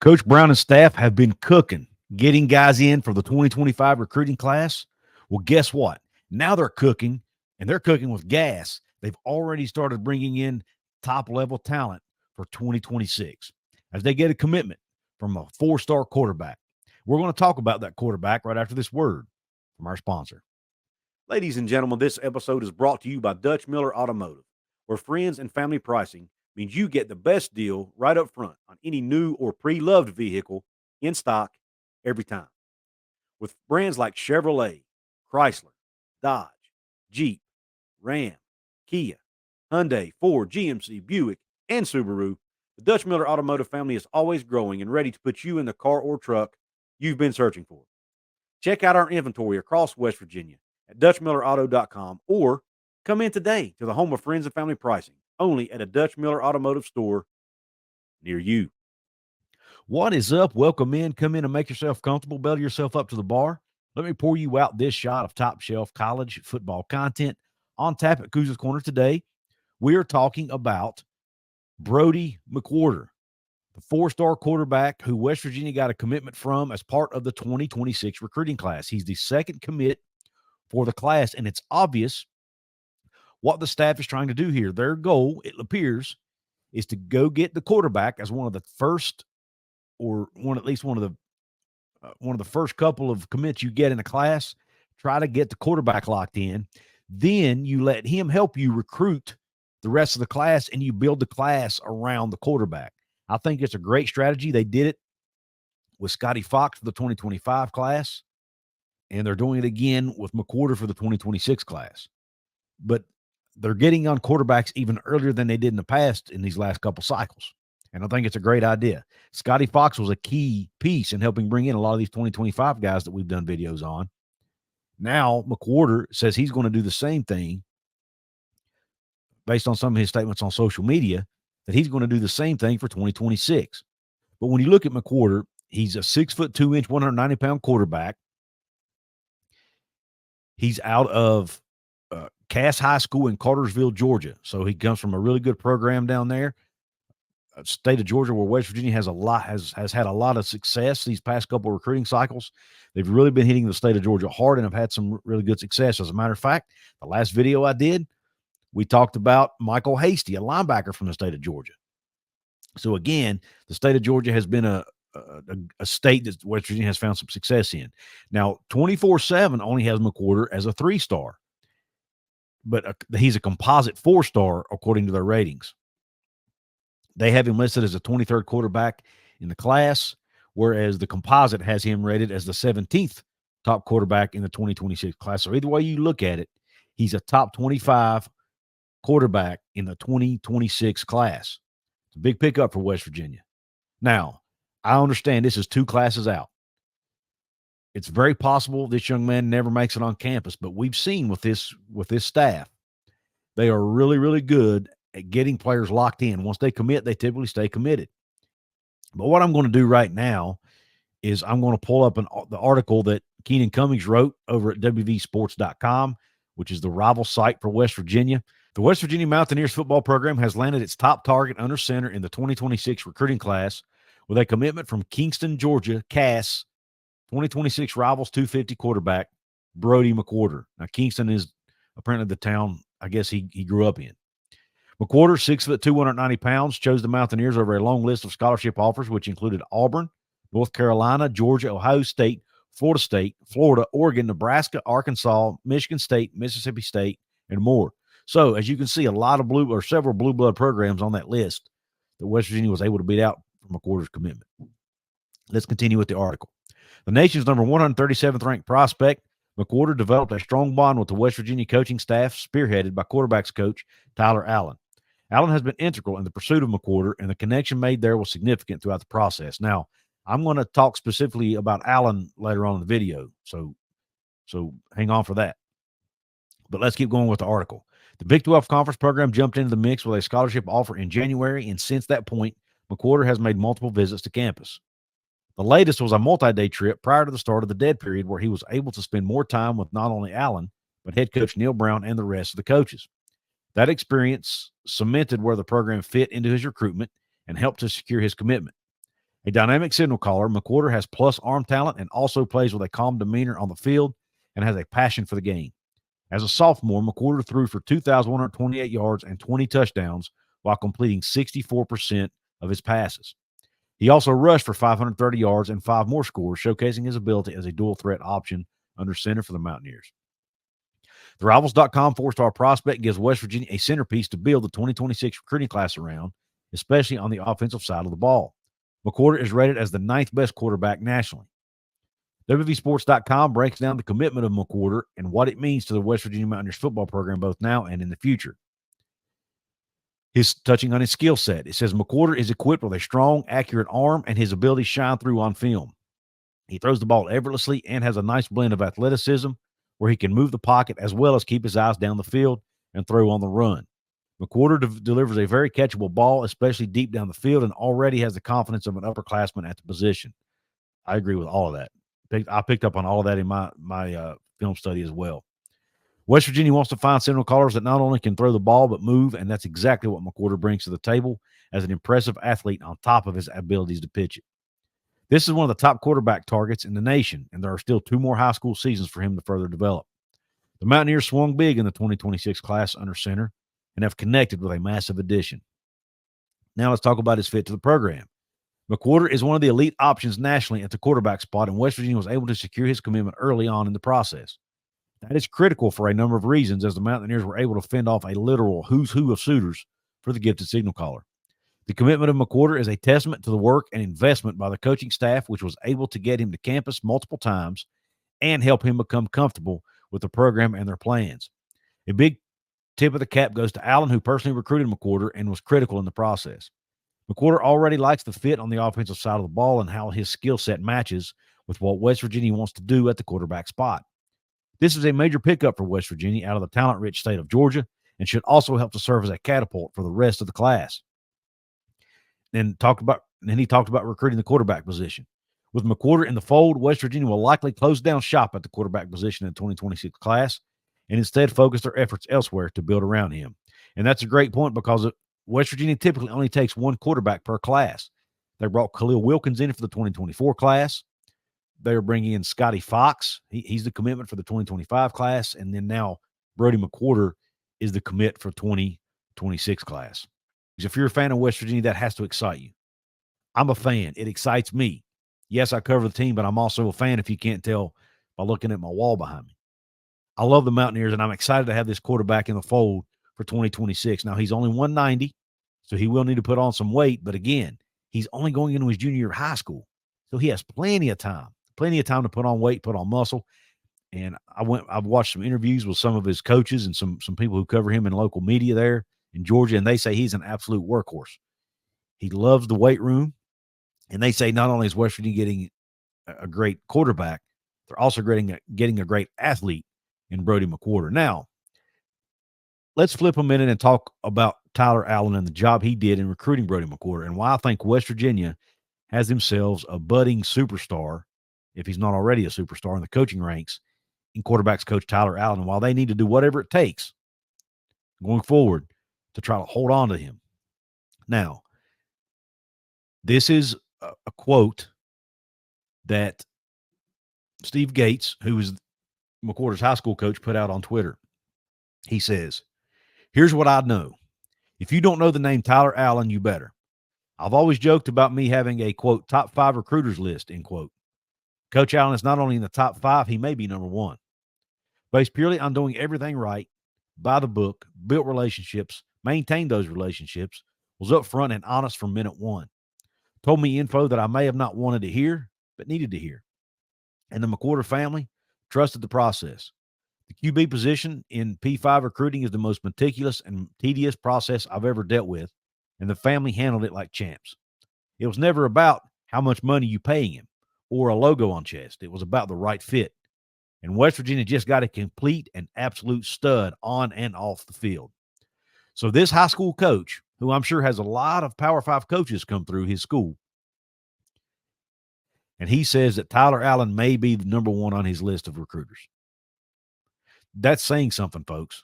Coach Brown and staff have been cooking, getting guys in for the 2025 recruiting class. Well, guess what? Now they're cooking, and they're cooking with gas. They've already started bringing in top-level talent for 2026 as they get a commitment from a four-star quarterback. We're going to talk about that quarterback right after this word from our sponsor. Ladies and gentlemen, this episode is brought to you by Dutch Miller Automotive, where friends and family pricing means you get the best deal right up front on any new or pre-loved vehicle in stock every time. With brands like Chevrolet, Chrysler, Dodge, Jeep, Ram, Kia, Hyundai, Ford, GMC, Buick, and Subaru, the Dutch Miller Automotive family is always growing and ready to put you in the car or truck you've been searching for. Check out our inventory across West Virginia at DutchMillerAuto.com or come in today to the home of friends and family pricing, only at a Dutch Miller Automotive store near you. What is up? Welcome in. Come in and make yourself comfortable. Belly yourself up to the bar. Let me pour you out this shot of top-shelf college football content on tap at Couz's Corner today. We are talking about Brodie McWhorter, the four-star quarterback who West Virginia got a commitment from as part of the 2026 recruiting class. He's the second commit for the class, and it's obvious what the staff is trying to do here. Their goal, it appears, is to go get the quarterback as one of the first, or one at least one of the first couple of commits you get in a class. Try to get the quarterback locked in. Then you let him help you recruit the rest of the class, and you build the class around the quarterback. I think it's a great strategy. They did it with Scotty Fox for the 2025 class, and they're doing it again with McWhorter for the 2026 class. But they're getting on quarterbacks even earlier than they did in the past in these last couple cycles. And I think it's a great idea. Scotty Fox was a key piece in helping bring in a lot of these 2025 guys that we've done videos on. Now, McWhorter says he's going to do the same thing based on some of his statements on social media, that he's going to do the same thing for 2026. But when you look at McWhorter, he's a 6'2", 190-pound quarterback. He's out of Cass High School in Cartersville, Georgia. So he comes from a really good program down there. State of Georgia, where West Virginia has had a lot of success these past couple of recruiting cycles. They've really been hitting the state of Georgia hard and have had some really good success. As a matter of fact, the last video I did, we talked about Michael Hasty, a linebacker from the state of Georgia. So again, the state of Georgia has been a state that West Virginia has found some success in. Now, 24/7 only has McWhorter as a 3-star, but he's a composite 4-star according to their ratings. They have him listed as a 23rd quarterback in the class, whereas the composite has him rated as the 17th top quarterback in the 2026 class. So either way you look at it, he's a top 25 quarterback in the 2026 class. It's a big pickup for West Virginia. Now, I understand this is 2 classes out. It's very possible this young man never makes it on campus, but we've seen with this staff, they are really, really good at getting players locked in. Once they commit, they typically stay committed. But what I'm going to do right now is I'm going to pull up the article that Keenan Cummings wrote over at WVSports.com, which is the rival site for West Virginia. The West Virginia Mountaineers football program has landed its top target under center in the 2026 recruiting class with a commitment from Kingston, Georgia, Cass, 2026 Rivals 250 quarterback, Brodie McWhorter. Now, Kingston is apparently the town, I guess, he grew up in. McWhorter, 6'2", 290 pounds, chose the Mountaineers over a long list of scholarship offers, which included Auburn, North Carolina, Georgia, Ohio State, Florida, Oregon, Nebraska, Arkansas, Michigan State, Mississippi State, and more. So, as you can see, several blue blood programs on that list that West Virginia was able to beat out from McWhorter's commitment. Let's continue with the article. The nation's number 137th ranked prospect, McWhorter developed a strong bond with the West Virginia coaching staff, spearheaded by quarterbacks coach Tyler Allen. Allen has been integral in the pursuit of McWhorter, and the connection made there was significant throughout the process. Now, I'm going to talk specifically about Allen later on in the video, so hang on for that. But let's keep going with the article. The Big 12 Conference program jumped into the mix with a scholarship offer in January, and since that point, McWhorter has made multiple visits to campus. The latest was a multi-day trip prior to the start of the dead period where he was able to spend more time with not only Allen, but head coach Neal Brown and the rest of the coaches. That experience cemented where the program fit into his recruitment and helped to secure his commitment. A dynamic signal caller, McWhorter has plus arm talent and also plays with a calm demeanor on the field and has a passion for the game. As a sophomore, McWhorter threw for 2,128 yards and 20 touchdowns while completing 64% of his passes. He also rushed for 530 yards and 5 more scores, showcasing his ability as a dual threat option under center for the Mountaineers. The Rivals.com 4-star prospect gives West Virginia a centerpiece to build the 2026 recruiting class around, especially on the offensive side of the ball. McWhorter is rated as the 9th best quarterback nationally. WVSports.com breaks down the commitment of McWhorter and what it means to the West Virginia Mountaineers football program both now and in the future. Touching on his skill set, it says McWhorter is equipped with a strong, accurate arm and his abilities shine through on film. He throws the ball effortlessly and has a nice blend of athleticism where he can move the pocket as well as keep his eyes down the field and throw on the run. McWhorter delivers a very catchable ball, especially deep down the field, and already has the confidence of an upperclassman at the position. I agree with all of that. I picked up on all of that in my film study as well. West Virginia wants to find signal callers that not only can throw the ball but move, and that's exactly what McWhorter brings to the table as an impressive athlete on top of his abilities to pitch it. This is one of the top quarterback targets in the nation, and there are still 2 more high school seasons for him to further develop. The Mountaineers swung big in the 2026 class under center and have connected with a massive addition. Now let's talk about his fit to the program. McWhorter is one of the elite options nationally at the quarterback spot, and West Virginia was able to secure his commitment early on in the process. That is critical for a number of reasons, as the Mountaineers were able to fend off a literal who's who of suitors for the gifted signal caller. The commitment of McWhorter is a testament to the work and investment by the coaching staff, which was able to get him to campus multiple times and help him become comfortable with the program and their plans. A big tip of the cap goes to Allen, who personally recruited McWhorter and was critical in the process. McWhorter already likes the fit on the offensive side of the ball and how his skill set matches with what West Virginia wants to do at the quarterback spot. This is a major pickup for West Virginia out of the talent-rich state of Georgia and should also help to serve as a catapult for the rest of the class. Then he talked about recruiting the quarterback position. With McWhorter in the fold, West Virginia will likely close down shop at the quarterback position in the 2026 class and instead focus their efforts elsewhere to build around him. And that's a great point because West Virginia typically only takes 1 quarterback per class. They brought Khalil Wilkins in for the 2024 class. They are bringing in Scotty Fox. He's the commitment for the 2025 class. And then now Brodie McWhorter is the commit for 2026 class. Because if you're a fan of West Virginia, that has to excite you. I'm a fan. It excites me. Yes, I cover the team, but I'm also a fan, if you can't tell by looking at my wall behind me. I love the Mountaineers, and I'm excited to have this quarterback in the fold for 2026. Now, he's only 190, so he will need to put on some weight. But again, he's only going into his junior year of high school, so he has plenty of time to put on weight, put on muscle. And I've watched some interviews with some of his coaches and some people who cover him in local media there in Georgia, and they say he's an absolute workhorse. He loves the weight room, and they say not only is West Virginia getting a great quarterback, they're also getting a great athlete in Brodie McWhorter. Now, let's flip a minute and talk about Tyler Allen and the job he did in recruiting Brodie McWhorter and why I think West Virginia has themselves a budding superstar, if he's not already a superstar in the coaching ranks, in quarterbacks coach Tyler Allen, and while they need to do whatever it takes going forward to try to hold on to him. Now, this is a quote that Steve Gates, who is McWhorter's high school coach, put out on Twitter. He says, "Here's what I know. If you don't know the name Tyler Allen, you better. I've always joked about me having a, quote, top 5 recruiters list, end quote. Coach Allen is not only in the top 5, he may be number 1. Based purely on doing everything right, by the book, built relationships, maintained those relationships, was upfront and honest from minute 1. Told me info that I may have not wanted to hear, but needed to hear. And the McWhorter family trusted the process. The QB position in P5 recruiting is the most meticulous and tedious process I've ever dealt with, and the family handled it like champs. It was never about how much money you paying him or a logo on chest. It was about the right fit. And West Virginia just got a complete and absolute stud on and off the field." So this high school coach, who I'm sure has a lot of Power 5 coaches come through his school, and he says that Tyler Allen may be the number 1 on his list of recruiters. That's saying something, folks.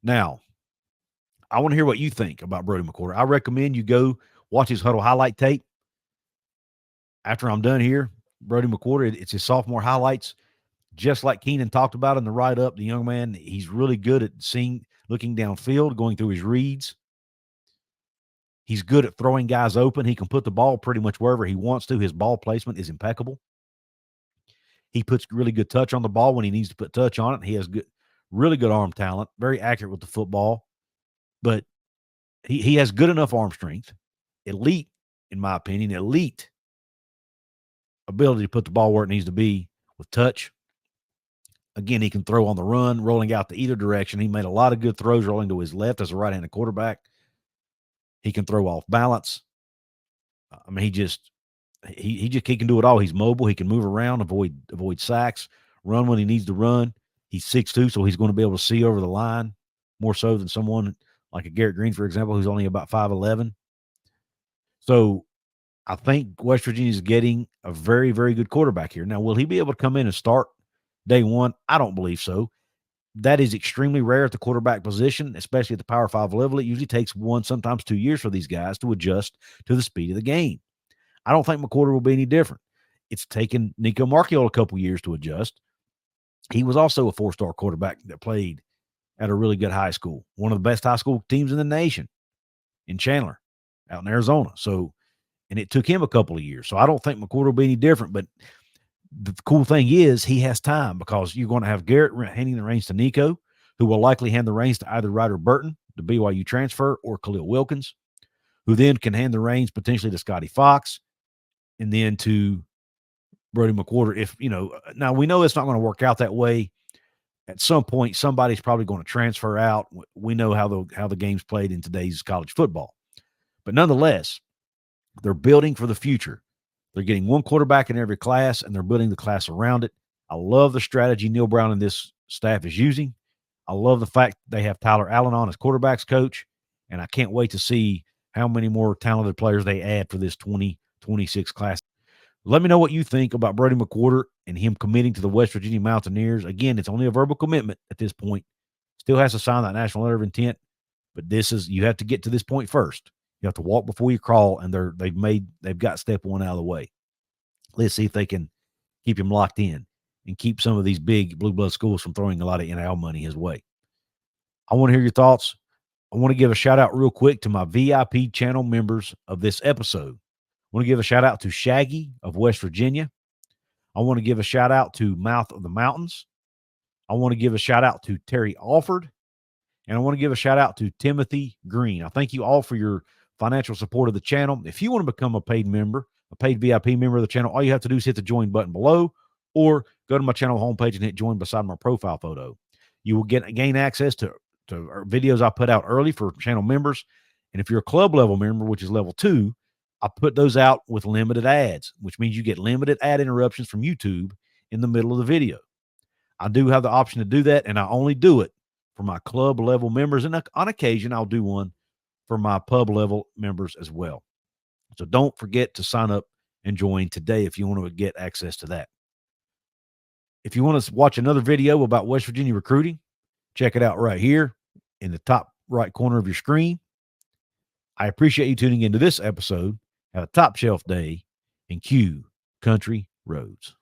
Now, I want to hear what you think about Brodie McWhorter. I recommend you go watch his Huddle highlight tape. After I'm done here, Brodie McWhorter, it's his sophomore highlights. Just like Keenan talked about in the write-up, the young man, he's really good at looking downfield, going through his reads. He's good at throwing guys open. He can put the ball pretty much wherever he wants to. His ball placement is impeccable. He puts really good touch on the ball when he needs to put touch on it. He has really good arm talent, very accurate with the football. But he has good enough arm strength, elite, in my opinion, elite ability to put the ball where it needs to be with touch. Again, he can throw on the run, rolling out to either direction. He made a lot of good throws rolling to his left as a right-handed quarterback. He can throw off balance. I mean, he can do it all. He's mobile. He can move around, avoid sacks, run when he needs to run. He's 6'2", so he's going to be able to see over the line more so than someone like a Garrett Green, for example, who's only about 5'11". So I think West Virginia is getting a very, very good quarterback here. Now, will he be able to come in and start day one? I don't believe so. That is extremely rare at the quarterback position, especially at the Power 5 level. It usually takes 1, sometimes 2 years for these guys to adjust to the speed of the game. I don't think McWhorter will be any different. It's taken Nico Marchiol a couple years to adjust. He was also a 4-star quarterback that played at a really good high school, one of the best high school teams in the nation in Chandler out in Arizona. So, and it took him a couple of years. So I don't think McWhorter will be any different, but the cool thing is he has time because you're going to have Garrett handing the reins to Nico, who will likely hand the reins to either Ryder Burton, the BYU transfer, or Khalil Wilkins, who then can hand the reins potentially to Scotty Fox and then to Brodie McWhorter. If, now we know it's not going to work out that way. At some point, somebody's probably going to transfer out. We know how the game's played in today's college football. But nonetheless, they're building for the future. They're getting one quarterback in every class, and they're building the class around it. I love the strategy Neal Brown and this staff is using. I love the fact they have Tyler Allen on as quarterbacks coach, and I can't wait to see how many more talented players they add for this 2026 class. Let me know what you think about Brodie McWhorter and him committing to the West Virginia Mountaineers. Again, it's only a verbal commitment at this point. Still has to sign that national letter of intent, but you have to get to this point first. You have to walk before you crawl, and they've got step one out of the way. Let's see if they can keep him locked in and keep some of these big blue blood schools from throwing a lot of NIL money his way. I want to hear your thoughts. I want to give a shout out real quick to my VIP channel members of this episode. I want to give a shout out to Shaggy of West Virginia. I want to give a shout out to Mouth of the Mountains. I want to give a shout out to Terry Alford. And I want to give a shout out to Timothy Green. I thank you all for your financial support of the channel. If you want to become a paid VIP member of the channel, all you have to do is hit the join button below or go to my channel homepage and hit join beside my profile photo. You will gain access to videos I put out early for channel members. And if you're a club level member, which is level 2, I put those out with limited ads, which means you get limited ad interruptions from YouTube in the middle of the video. I do have the option to do that, and I only do it for my club level members. And on occasion, I'll do one for my pub level members as well. So don't forget to sign up and join today if you want to get access to that. If you want to watch another video about West Virginia recruiting, check it out right here in the top right corner of your screen. I appreciate you tuning into this episode. Have a top shelf day and cue Country Roads.